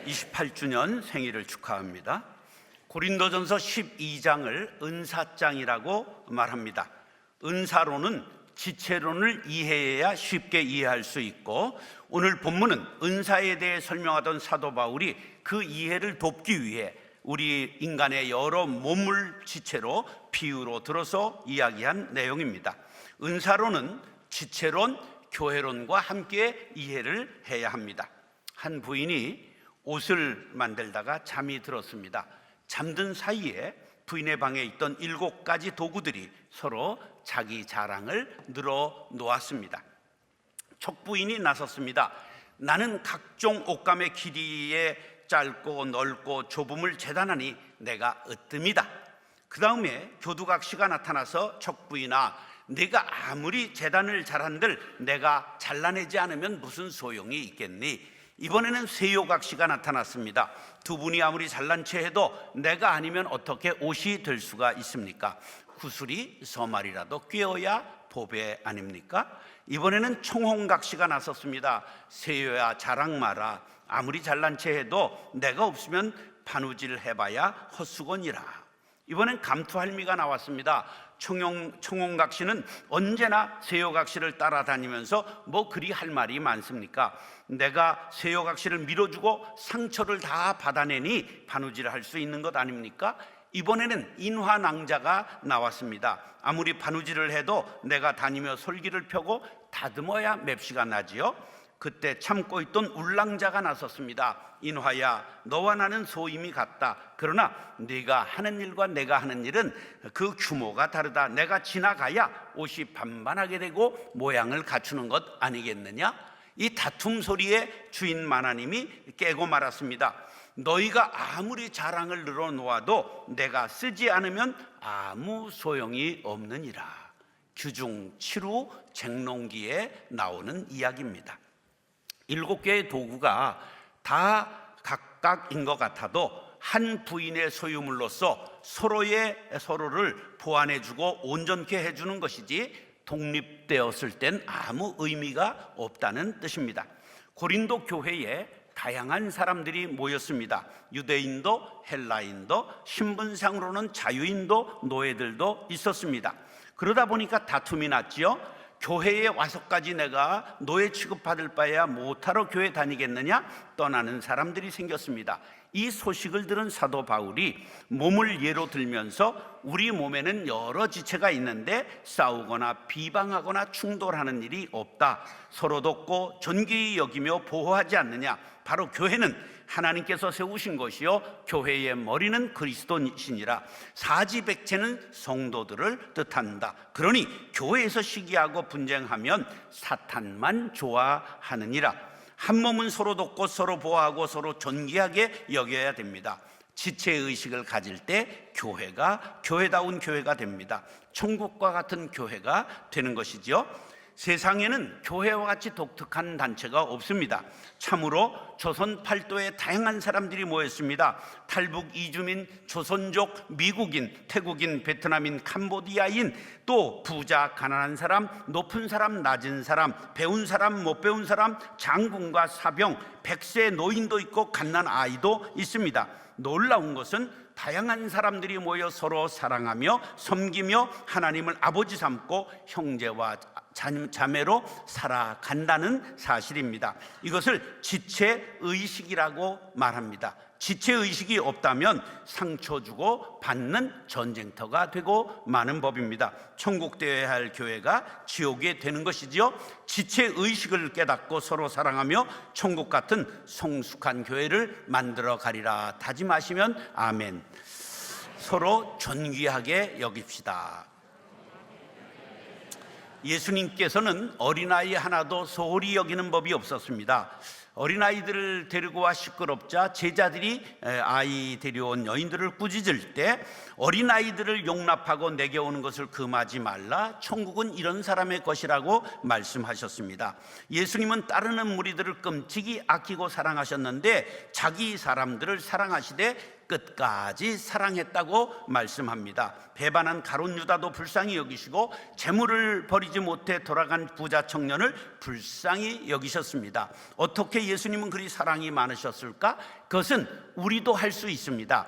28주년 생일을 축하합니다. 고린도전서 12장을 은사장이라고 말합니다. 은사로는 지체론을 이해해야 쉽게 이해할 수 있고, 오늘 본문은 은사에 대해 설명하던 사도 바울이 그 이해를 돕기 위해 우리 인간의 여러 몸을 지체로 비유로 들어서 이야기한 내용입니다. 은사로는 지체론, 교회론과 함께 이해를 해야 합니다. 한 부인이 옷을 만들다가 잠이 들었습니다. 잠든 사이에 부인의 방에 있던 7가지 도구들이 서로 자기 자랑을 늘어 놓았습니다. 척부인이 나섰습니다. 나는 각종 옷감의 길이에 짧고 넓고 좁음을 재단하니 내가 으뜸이다. 그 다음에 교두각시가 나타나서 척부인아, 네가 아무리 재단을 잘한들 내가 잘라내지 않으면 무슨 소용이 있겠니? 이번에는 세요각시가 나타났습니다. 두 분이 아무리 잘난 체 해도 내가 아니면 어떻게 옷이 될 수가 있습니까? 구슬이 서말이라도 꿰어야 보배 아닙니까? 이번에는 총홍각시가 나섰습니다. 세요야, 자랑 마라. 아무리 잘난 체 해도 내가 없으면 바느질 해봐야 헛수건이라. 이번엔 감투할미가 나왔습니다. 총홍각시는 언제나 세요각시를 따라다니면서 뭐 그리 할 말이 많습니까? 내가 세요각시를 밀어주고 상처를 다 받아내니 바느질을 할 수 있는 것 아닙니까? 이번에는 인화낭자가 나왔습니다. 아무리 바느질을 해도 내가 다니며 솔기를 펴고 다듬어야 맵시가 나지요. 그때 참고 있던 울랑자가 나섰습니다. 인화야, 너와 나는 소임이 같다. 그러나 네가 하는 일과 내가 하는 일은 그 규모가 다르다. 내가 지나가야 옷이 반반하게 되고 모양을 갖추는 것 아니겠느냐? 이 다툼 소리에 주인 만화님이 깨고 말았습니다. 너희가 아무리 자랑을 늘어놓아도 내가 쓰지 않으면 아무 소용이 없느니라. 규중 7후 쟁론기에 나오는 이야기입니다. 7개의 도구가 다 각각인 것 같아도 한 부인의 소유물로서 서로를 보완해주고 온전케 해주는 것이지 독립되었을 땐 아무 의미가 없다는 뜻입니다. 고린도 교회에 다양한 사람들이 모였습니다. 유대인도 헬라인도 신분상으로는 자유인도 노예들도 있었습니다. 그러다 보니까 다툼이 났지요. 교회에 와서까지 내가 노예 취급받을 바에야 못하러 교회 다니겠느냐? 떠나는 사람들이 생겼습니다. 이 소식을 들은 사도 바울이 몸을 예로 들면서 우리 몸에는 여러 지체가 있는데 싸우거나 비방하거나 충돌하는 일이 없다. 서로 돕고 존귀히 여기며 보호하지 않느냐? 바로 교회는 하나님께서 세우신 것이요 교회의 머리는 그리스도시니라. 사지백체는 성도들을 뜻한다. 그러니 교회에서 시기하고 분쟁하면 사탄만 좋아하느니라. 한 몸은 서로 돕고 서로 보호하고 서로 존귀하게 여겨야 됩니다. 지체의식을 가질 때 교회가 교회다운 교회가 됩니다. 천국과 같은 교회가 되는 것이죠. 세상에는 교회와 같이 독특한 단체가 없습니다. 참으로 조선 팔도에 다양한 사람들이 모였습니다. 탈북 이주민, 조선족, 미국인, 태국인, 베트남인, 캄보디아인, 또 부자, 가난한 사람, 높은 사람, 낮은 사람, 배운 사람, 못 배운 사람, 장군과 사병, 백세 노인도 있고 갓난 아이도 있습니다. 놀라운 것은 다양한 사람들이 모여 서로 사랑하며 섬기며 하나님을 아버지 삼고 형제와 자매로 살아간다는 사실입니다. 이것을 지체의식이라고 말합니다. 지체의식이 없다면 상처 주고 받는 전쟁터가 되고 마는 법입니다. 천국 되어야 할 교회가 지옥이 되는 것이지요. 지체의식을 깨닫고 서로 사랑하며 천국 같은 성숙한 교회를 만들어 가리라 다짐하시면 아멘. 서로 존귀하게 여깁시다. 예수님께서는 어린아이 하나도 소홀히 여기는 법이 없었습니다. 어린아이들을 데리고 와 시끄럽자 제자들이 아이 데려온 여인들을 꾸짖을 때 어린아이들을 용납하고 내게 오는 것을 금하지 말라. 천국은 이런 사람의 것이라고 말씀하셨습니다. 예수님은 따르는 무리들을 끔찍이 아끼고 사랑하셨는데 자기 사람들을 사랑하시되 끝까지 사랑했다고 말씀합니다. 배반한 가룟 유다도 불쌍히 여기시고 재물을 버리지 못해 돌아간 부자 청년을 불쌍히 여기셨습니다. 어떻게 예수님은 그리 사랑이 많으셨을까? 그것은 우리도 할 수 있습니다.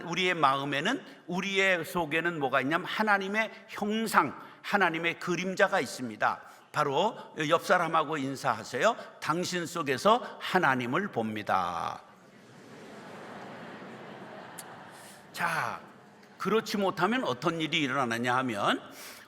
우리의 마음에는, 우리의 속에는 뭐가 있냐면 하나님의 형상, 하나님의 그림자가 있습니다. 바로 옆 사람하고 인사하세요. 당신 속에서 하나님을 봅니다. 자, 그렇지 못하면 어떤 일이 일어나냐 하면,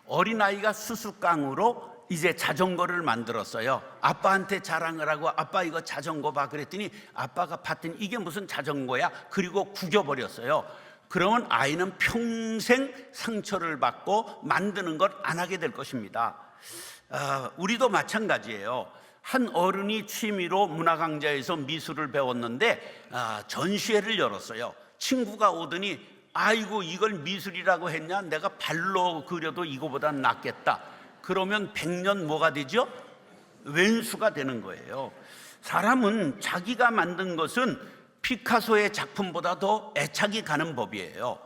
어린아이가 수수깡으로 이제 자전거를 만들었어요. 아빠한테 자랑을 하고, 아빠 이거 자전거 봐 그랬더니 아빠가 봤더니 이게 무슨 자전거야? 그리고 구겨버렸어요. 그러면 아이는 평생 상처를 받고 만드는 것 안 하게 될 것입니다. 우리도 마찬가지예요. 한 어른이 취미로 문화강좌에서 미술을 배웠는데 전시회를 열었어요. 친구가 오더니 아이고 이걸 미술이라고 했냐? 내가 발로 그려도 이거보다 낫겠다. 그러면 100년 뭐가 되죠? 왼수가 되는 거예요. 사람은 자기가 만든 것은 피카소의 작품보다 더 애착이 가는 법이에요.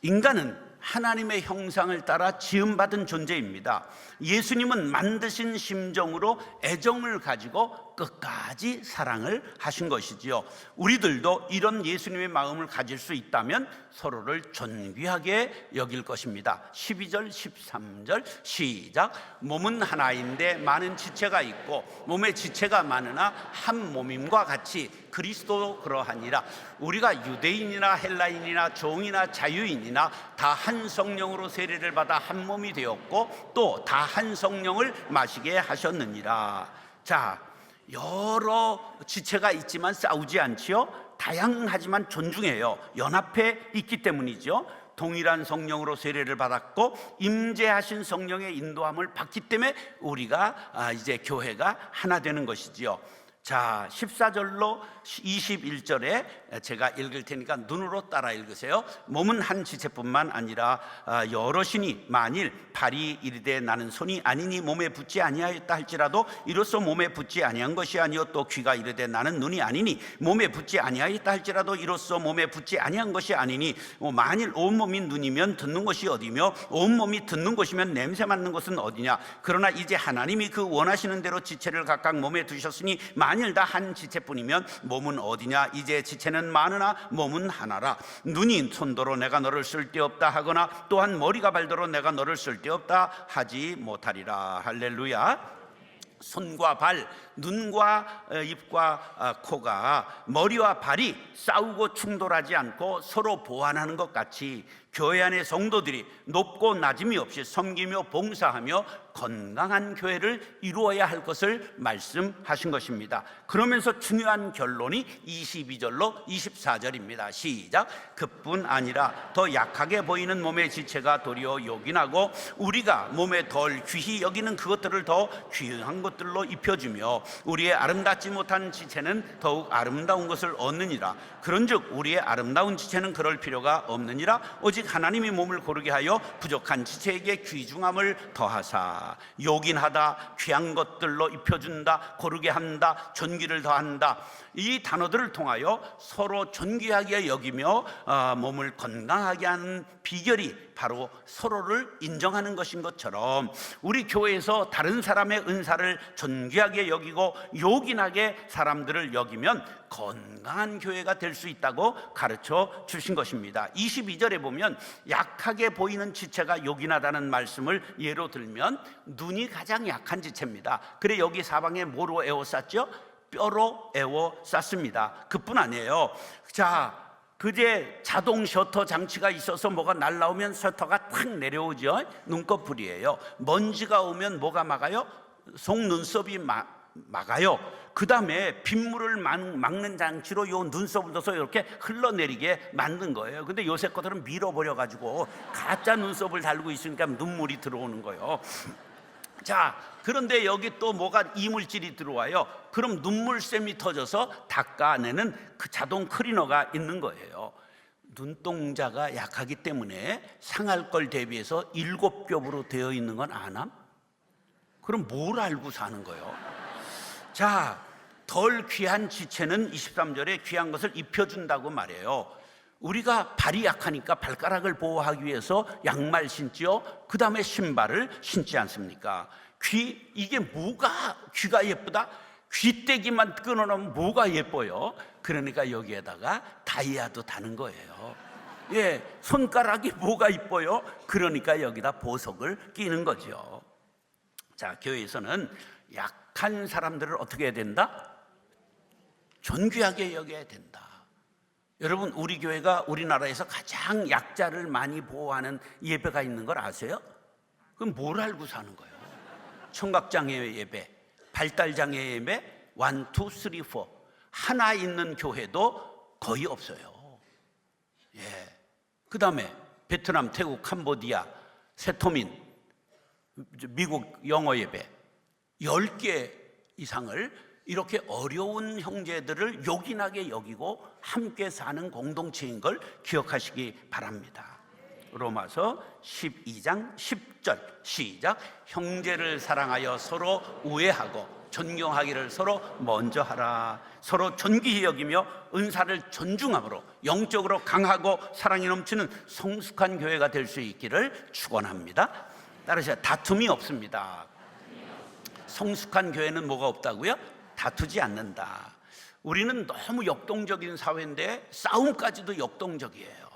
인간은 하나님의 형상을 따라 지음받은 존재입니다. 예수님은 만드신 심정으로 애정을 가지고 끝까지 사랑을 하신 것이지요. 우리들도 이런 예수님의 마음을 가질 수 있다면 서로를 존귀하게 여길 것입니다. 12절 13절 시작. 몸은 하나인데 많은 지체가 있고 몸의 지체가 많으나 한 몸임과 같이 그리스도 그러하니라. 우리가 유대인이나 헬라인이나 종이나 자유인이나 다 한 성령으로 세례를 받아 한 몸이 되었고 또 다 한 성령을 마시게 하셨느니라. 자, 여러 지체가 있지만 싸우지 않지요. 다양하지만 존중해요. 연합해 있기 때문이죠. 동일한 성령으로 세례를 받았고 임재하신 성령의 인도함을 받기 때문에 우리가 이제 교회가 하나 되는 것이지요. 자, 14절로 21절에 제가 읽을 테니까 눈으로 따라 읽으세요. 몸은 한 지체뿐만 아니라 여럿이니 만일 발이 이르되 나는 손이 아니니 몸에 붙지 아니하였다 할지라도 이로써 몸에 붙지 아니한 것이 아니요 또 귀가 이르되 나는 눈이 아니니 몸에 붙지 아니하였다 할지라도 이로써 몸에 붙지 아니한 것이 아니니 만일 온몸이 눈이면 듣는 것이 어디며 온몸이 듣는 것이면 냄새 맡는 것은 어디냐. 그러나 이제 하나님이 그 원하시는 대로 지체를 각각 몸에 두셨으니 만일 다 한 지체뿐이면 몸은 어디냐. 이제 지체는 많으나 몸은 하나라. 눈이 손도로 내가 너를 쓸데없다 하거나 또한 머리가 발도로 내가 너를 쓸데없다 하지 못하리라. 할렐루야. 손과 발, 눈과 입과 코가, 머리와 발이 싸우고 충돌하지 않고 서로 보완하는 것 같이 교회 안의 성도들이 높고 낮음이 없이 섬기며 봉사하며 건강한 교회를 이루어야 할 것을 말씀하신 것입니다. 그러면서 중요한 결론이 22절로 24절입니다. 시작. 그뿐 아니라 더 약하게 보이는 몸의 지체가 도리어 요긴하고 우리가 몸에 덜 귀히 여기는 그것들을 더 귀한 것들로 입혀주며 우리의 아름답지 못한 지체는 더욱 아름다운 것을 얻느니라. 그런즉 우리의 아름다운 지체는 그럴 필요가 없느니라. 오직 하나님이 몸을 고르게 하여 부족한 지체에게 귀중함을 더하사 요긴하다, 귀한 것들로 입혀준다, 고르게 한다, 존귀를 더한다. 이 단어들을 통하여 서로 존귀하게 여기며 몸을 건강하게 하는 비결이 바로 서로를 인정하는 것인 것처럼 우리 교회에서 다른 사람의 은사를 존귀하게 여기고 요긴하게 사람들을 여기면 건강한 교회가 될 수 있다고 가르쳐 주신 것입니다. 22절에 보면 약하게 보이는 지체가 요긴하다는 말씀을 예로 들면 눈이 가장 약한 지체입니다. 그래 여기 사방에 뭐로 에워쌌죠? 뼈로 에워쌌습니다. 그뿐 아니에요. 자, 그제 자동 셔터 장치가 있어서 뭐가 날라오면 셔터가 탁 내려오죠. 눈꺼풀이에요. 먼지가 오면 뭐가 막아요? 속눈썹이 막아요. 그 다음에 빗물을 막는 장치로 요 눈썹을 넣어서 이렇게 흘러내리게 만든 거예요. 근데 요새 것들은 밀어버려가지고 가짜 눈썹을 달고 있으니까 눈물이 들어오는 거예요. 자, 그런데 여기 또 뭐가 이물질이 들어와요. 그럼 눈물샘이 터져서 닦아내는 그 자동 클리너가 있는 거예요. 눈동자가 약하기 때문에 상할 걸 대비해서 7겹으로 되어 있는 건 아남? 그럼 뭘 알고 사는 거예요? 자, 덜 귀한 지체는 23절에 귀한 것을 입혀준다고 말해요. 우리가 발이 약하니까 발가락을 보호하기 위해서 양말 신지요. 그 다음에 신발을 신지 않습니까? 이게 뭐가 귀가 예쁘다? 귀때기만 끊어놓으면 뭐가 예뻐요? 그러니까 여기에다가 다이아도 다는 거예요. 예, 손가락이 뭐가 이뻐요? 그러니까 여기다 보석을 끼는 거죠. 자, 교회에서는 약한 사람들을 어떻게 해야 된다? 존귀하게 여겨야 된다. 여러분, 우리 교회가 우리나라에서 가장 약자를 많이 보호하는 예배가 있는 걸 아세요? 그럼 뭘 알고 사는 거예요? 청각장애 예배, 발달장애 예배, 1, 2, 3, 4 하나 있는 교회도 거의 없어요. 예. 그 다음에 베트남, 태국, 캄보디아, 세토민, 미국 영어 예배 10개 이상을 이렇게 어려운 형제들을 요긴하게 여기고 함께 사는 공동체인 걸 기억하시기 바랍니다. 로마서 12장 10절 시작. 형제를 사랑하여 서로 우애하고 존경하기를 서로 먼저 하라. 서로 존귀히 여기며 은사를 존중함으로 영적으로 강하고 사랑이 넘치는 성숙한 교회가 될 수 있기를 축원합니다. 따라서 다툼이 없습니다. 성숙한 교회는 뭐가 없다고요? 다투지 않는다. 우리는 너무 역동적인 사회인데 싸움까지도 역동적이에요.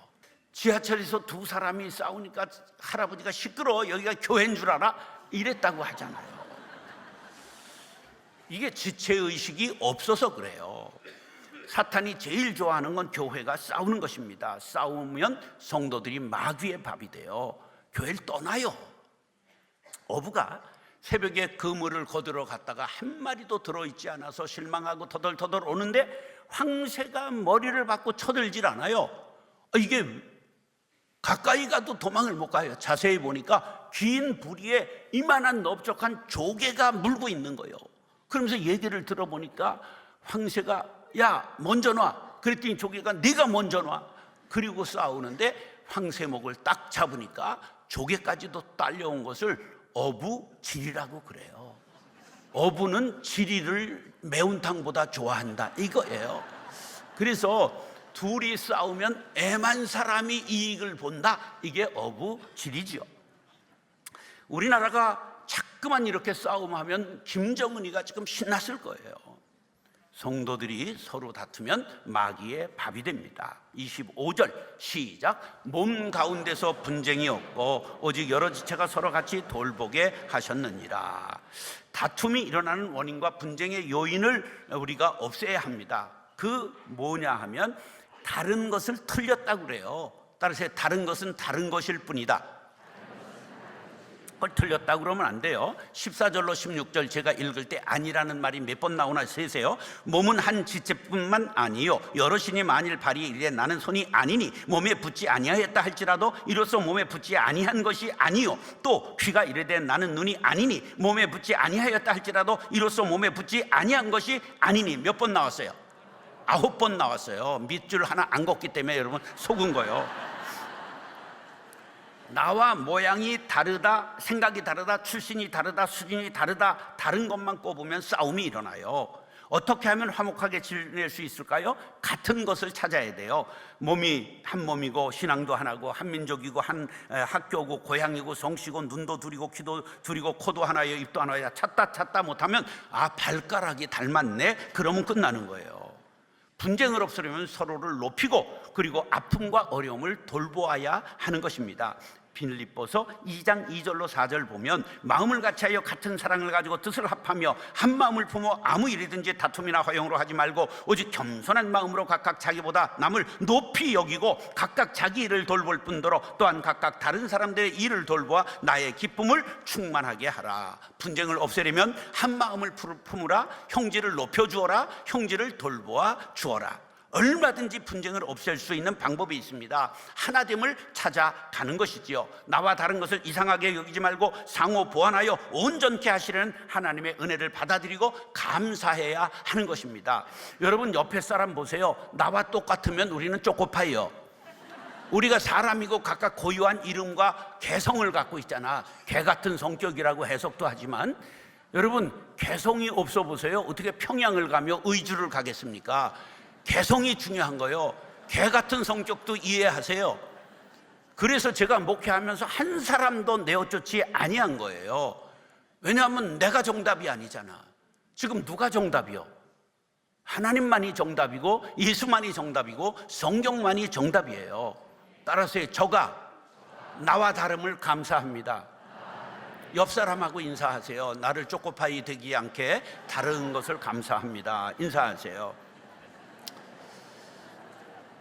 지하철에서 두 사람이 싸우니까 할아버지가 시끄러워, 여기가 교회인 줄 알아? 이랬다고 하잖아요. 이게 지체의식이 없어서 그래요. 사탄이 제일 좋아하는 건 교회가 싸우는 것입니다. 싸우면 성도들이 마귀의 밥이 돼요. 교회를 떠나요. 어부가 새벽에 그물을 거들어 갔다가 한 마리도 들어있지 않아서 실망하고 터덜터덜 오는데 황새가 머리를 받고 쳐들질 않아요. 이게 가까이 가도 도망을 못 가요. 자세히 보니까 긴 부리에 이만한 넓적한 조개가 물고 있는 거예요. 그러면서 얘기를 들어보니까 황새가 야 먼저 놔 그랬더니 조개가 네가 먼저 놔. 그리고 싸우는데 황새목을 딱 잡으니까 조개까지도 딸려온 것을 어부지리라고 그래요. 어부는 지리를 매운탕보다 좋아한다 이거예요. 그래서 둘이 싸우면 애만 사람이 이익을 본다. 이게 어부지리지요. 우리나라가 자꾸만 이렇게 싸움하면 김정은이가 지금 신났을 거예요. 성도들이 서로 다투면 마귀의 밥이 됩니다. 25절 시작. 몸 가운데서 분쟁이 없고 오직 여러 지체가 서로 같이 돌보게 하셨느니라. 다툼이 일어나는 원인과 분쟁의 요인을 우리가 없애야 합니다. 그 뭐냐 하면 다른 것을 틀렸다고 그래요. 따라서 다른 것은 다른 것일 뿐이다. 그걸 틀렸다고 그러면 안 돼요. 14절로 16절 제가 읽을 때 아니라는 말이 몇 번 나오나 세세요. 몸은 한 지체뿐만 아니요 여럿이니 만일 발이 이래 나는 손이 아니니 몸에 붙지 아니하였다 할지라도 이로써 몸에 붙지 아니한 것이 아니요 또 귀가 이래되 나는 눈이 아니니 몸에 붙지 아니하였다 할지라도 이로써 몸에 붙지 아니한 것이 아니니 몇 번 나왔어요? 9번 나왔어요. 밑줄 하나 안 걷기 때문에 여러분 속은 거예요. 나와 모양이 다르다, 생각이 다르다, 출신이 다르다, 수준이 다르다, 다른 것만 꼽으면 싸움이 일어나요. 어떻게 하면 화목하게 지낼 수 있을까요? 같은 것을 찾아야 돼요. 몸이 한 몸이고 신앙도 하나고 한민족이고 한 학교고 고향이고 성씨고 눈도 둘이고 귀도 둘이고 코도 하나예요 입도 하나야. 찾다 못하면 아 발가락이 닮았네 그러면 끝나는 거예요. 분쟁을 없애려면 서로를 높이고 그리고 아픔과 어려움을 돌보아야 하는 것입니다. 빌립보서 2장 2절로 4절 보면 마음을 같이하여 같은 사랑을 가지고 뜻을 합하며 한 마음을 품어 아무 일이든지 다툼이나 화용으로 하지 말고 오직 겸손한 마음으로 각각 자기보다 남을 높이 여기고 각각 자기 일을 돌볼 뿐더러 또한 각각 다른 사람들의 일을 돌보아 나의 기쁨을 충만하게 하라. 분쟁을 없애려면 한 마음을 품으라. 형제를 높여주어라. 형제를 돌보아 주어라. 얼마든지 분쟁을 없앨 수 있는 방법이 있습니다. 하나됨을 찾아가는 것이지요. 나와 다른 것을 이상하게 여기지 말고 상호 보완하여 온전케 하시려는 하나님의 은혜를 받아들이고 감사해야 하는 것입니다. 여러분 옆에 사람 보세요. 나와 똑같으면 우리는 쪼꼬파예요. 우리가 사람이고 각각 고유한 이름과 개성을 갖고 있잖아. 개 같은 성격이라고 해석도 하지만 여러분 개성이 없어 보세요. 어떻게 평양을 가며 의주를 가겠습니까? 개성이 중요한 거예요. 개 같은 성격도 이해하세요. 그래서 제가 목회하면서 한 사람도 내어쫓지 아니한 거예요. 왜냐하면 내가 정답이 아니잖아. 지금 누가 정답이요? 하나님만이 정답이고 예수만이 정답이고 성경만이 정답이에요. 따라서 저가 나와 다름을 감사합니다. 옆 사람하고 인사하세요. 나를 쪼꼬파이 되지 않게 다른 것을 감사합니다. 인사하세요.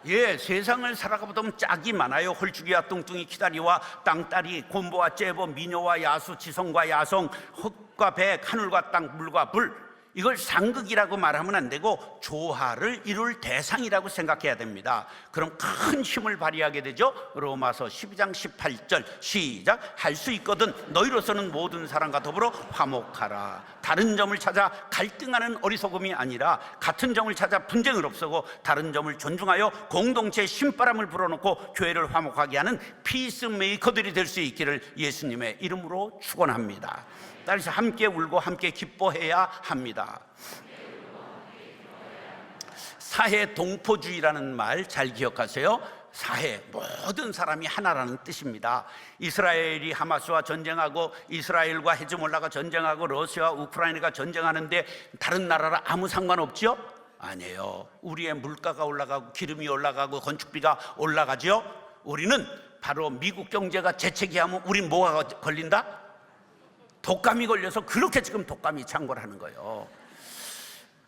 예, 세상을 살아가보면 짝이 많아요. 홀쭉이와 뚱뚱이, 키다리와 땅따리, 곰보와 째보, 미녀와 야수, 지성과 야성, 흙과 백, 하늘과 땅, 물과 불. 이걸 상극이라고 말하면 안 되고 조화를 이룰 대상이라고 생각해야 됩니다. 그럼 큰 힘을 발휘하게 되죠. 로마서 12장 18절 시작. 할 수 있거든 너희로서는 모든 사람과 더불어 화목하라. 다른 점을 찾아 갈등하는 어리석음이 아니라 같은 점을 찾아 분쟁을 없애고 다른 점을 존중하여 공동체의 신바람을 불어넣고 교회를 화목하게 하는 피스메이커들이 될 수 있기를 예수님의 이름으로 축원합니다. 따라서 함께 울고 함께 기뻐해야 합니다. 사해 동포주의라는 말 잘 기억하세요. 사해, 모든 사람이 하나라는 뜻입니다. 이스라엘이 하마스와 전쟁하고 이스라엘과 헤즈몰라가 전쟁하고 러시아와 우크라이나가 전쟁하는데 다른 나라라 아무 상관없죠? 아니에요. 우리의 물가가 올라가고 기름이 올라가고 건축비가 올라가죠. 우리는 바로 미국 경제가 재채기하면 우린 뭐가 걸린다? 독감이 걸려서 그렇게 지금 독감이 창궐하는 거예요.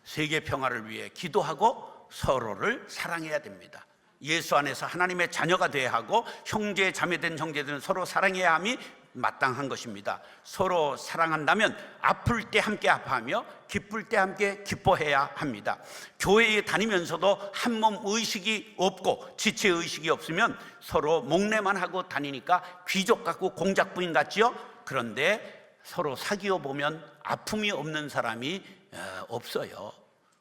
세계 평화를 위해 기도하고 서로를 사랑해야 됩니다. 예수 안에서 하나님의 자녀가 되어야 하고 형제 자매된 형제들은 서로 사랑해야 함이 마땅한 것입니다. 서로 사랑한다면 아플 때 함께 아파하며 기쁠 때 함께 기뻐해야 합니다. 교회에 다니면서도 한 몸 의식이 없고 지체 의식이 없으면 서로 목례만 하고 다니니까 귀족 같고 공작 부인 같지요. 그런데 서로 사귀어 보면 아픔이 없는 사람이 없어요.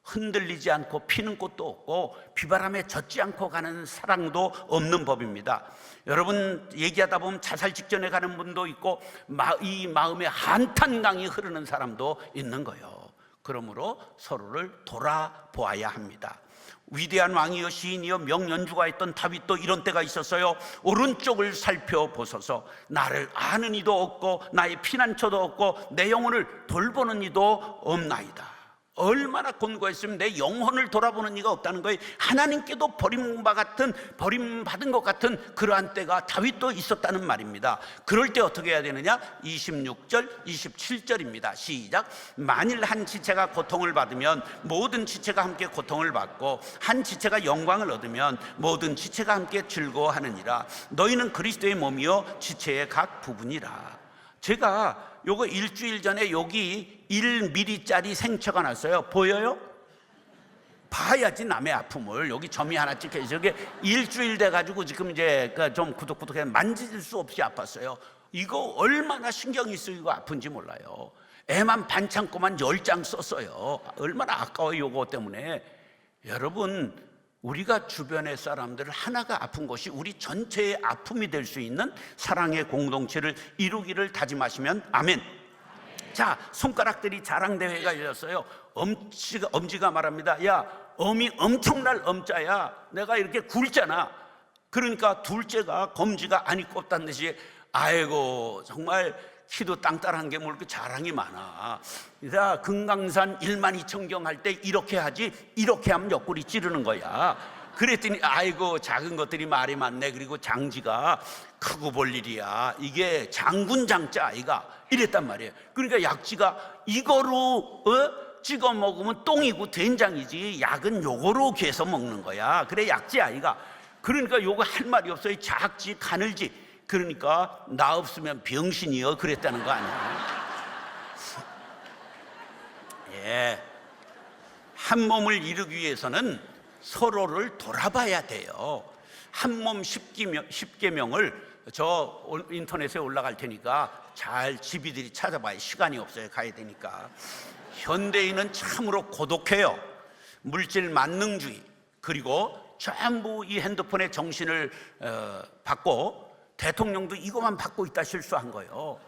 흔들리지 않고 피는 꽃도 없고 비바람에 젖지 않고 가는 사랑도 없는 법입니다. 여러분 얘기하다 보면 자살 직전에 가는 분도 있고 이 마음에 한탄강이 흐르는 사람도 있는 거예요. 그러므로 서로를 돌아보아야 합니다. 위대한 왕이여 시인이여 명연주가 있던 다윗도 이런 때가 있었어요. 오른쪽을 살펴보소서. 나를 아는 이도 없고 나의 피난처도 없고 내 영혼을 돌보는 이도 없나이다. 얼마나 곤고했으면 내 영혼을 돌아보는 이가 없다는 거예요. 하나님께도 버림받은 것 같은 그러한 때가 다윗도 있었다는 말입니다. 그럴 때 어떻게 해야 되느냐? 26절 27절입니다 시작. 만일 한 지체가 고통을 받으면 모든 지체가 함께 고통을 받고 한 지체가 영광을 얻으면 모든 지체가 함께 즐거워하느니라. 너희는 그리스도의 몸이요 지체의 각 부분이라. 제가 요거 일주일 전에 여기 1mm짜리 생처가 났어요. 보여요? 봐야지 남의 아픔을. 여기 점이 하나 찍혀있어요. 이게 일주일 돼가지고 지금 이제 좀 구덕구덕해 만질 수 없이 아팠어요. 이거 얼마나 신경이 쓰이고 아픈지 몰라요. 애만 반창고만 10장 썼어요. 얼마나 아까워요 요거 때문에. 여러분 우리가 주변의 사람들 하나가 아픈 것이 우리 전체의 아픔이 될 수 있는 사랑의 공동체를 이루기를 다짐하시면 아멘. 자, 손가락들이 자랑대회가 열렸어요. 엄지가 말합니다. 야, 엄이 엄청날 엄자야. 내가 이렇게 굵잖아. 그러니까 둘째가 검지가 아니 꼽다는 듯이 아이고 정말 키도 땅따라한 게 뭐 이렇게 자랑이 많아. 자, 금강산 12,000경 할 때 이렇게 하지 이렇게 하면 옆구리 찌르는 거야. 그랬더니 아이고 작은 것들이 말이 많네. 그리고 장지가 크고 볼 일이야. 이게 장군 장자 아이가 이랬단 말이에요. 그러니까 약지가 이거로 찍어 먹으면 똥이고 된장이지 약은 요거로 괴서 먹는 거야. 그래 약지 아이가. 그러니까 요거 할 말이 없어요. 작지 가늘지. 그러니까 나 없으면 병신이여 그랬다는 거 아니야. 예, 한 몸을 이루기 위해서는 서로를 돌아봐야 돼요. 한 몸 10계명을 저 인터넷에 올라갈 테니까 잘 지비들이 찾아봐요. 시간이 없어요. 가야 되니까. 현대인은 참으로 고독해요. 물질 만능주의, 그리고 전부 이 핸드폰에 정신을 받고 대통령도 이것만 받고 있다 실수한 거예요.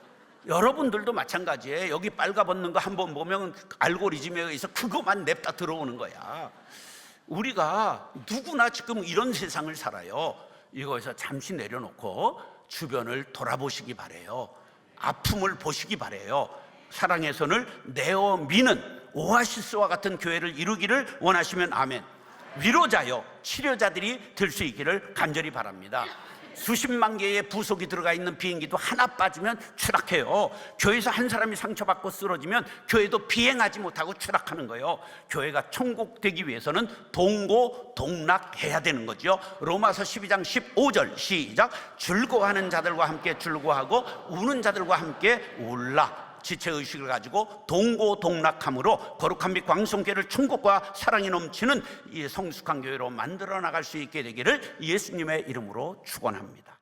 여러분들도 마찬가지예요. 여기 빨가벗는 거 한번 보면 알고리즘에 의해서 그것만 냅다 들어오는 거야. 우리가 누구나 지금 이런 세상을 살아요. 이거에서 잠시 내려놓고 주변을 돌아보시기 바래요. 아픔을 보시기 바래요. 사랑의 손을 내어 미는 오아시스와 같은 교회를 이루기를 원하시면 아멘. 위로자요, 치료자들이 될 수 있기를 간절히 바랍니다. 수십만 개의 부속이 들어가 있는 비행기도 하나 빠지면 추락해요. 교회에서 한 사람이 상처받고 쓰러지면 교회도 비행하지 못하고 추락하는 거예요. 교회가 천국 되기 위해서는 동고동락해야 되는 거죠. 로마서 12장 15절 시작. 즐거워하는 자들과 함께 즐거워하고 우는 자들과 함께 울라. 지체의식을 가지고 동고동락함으로 거룩한 및 광성교회를 천국과 사랑이 넘치는 이 성숙한 교회로 만들어 나갈 수 있게 되기를 예수님의 이름으로 축원합니다.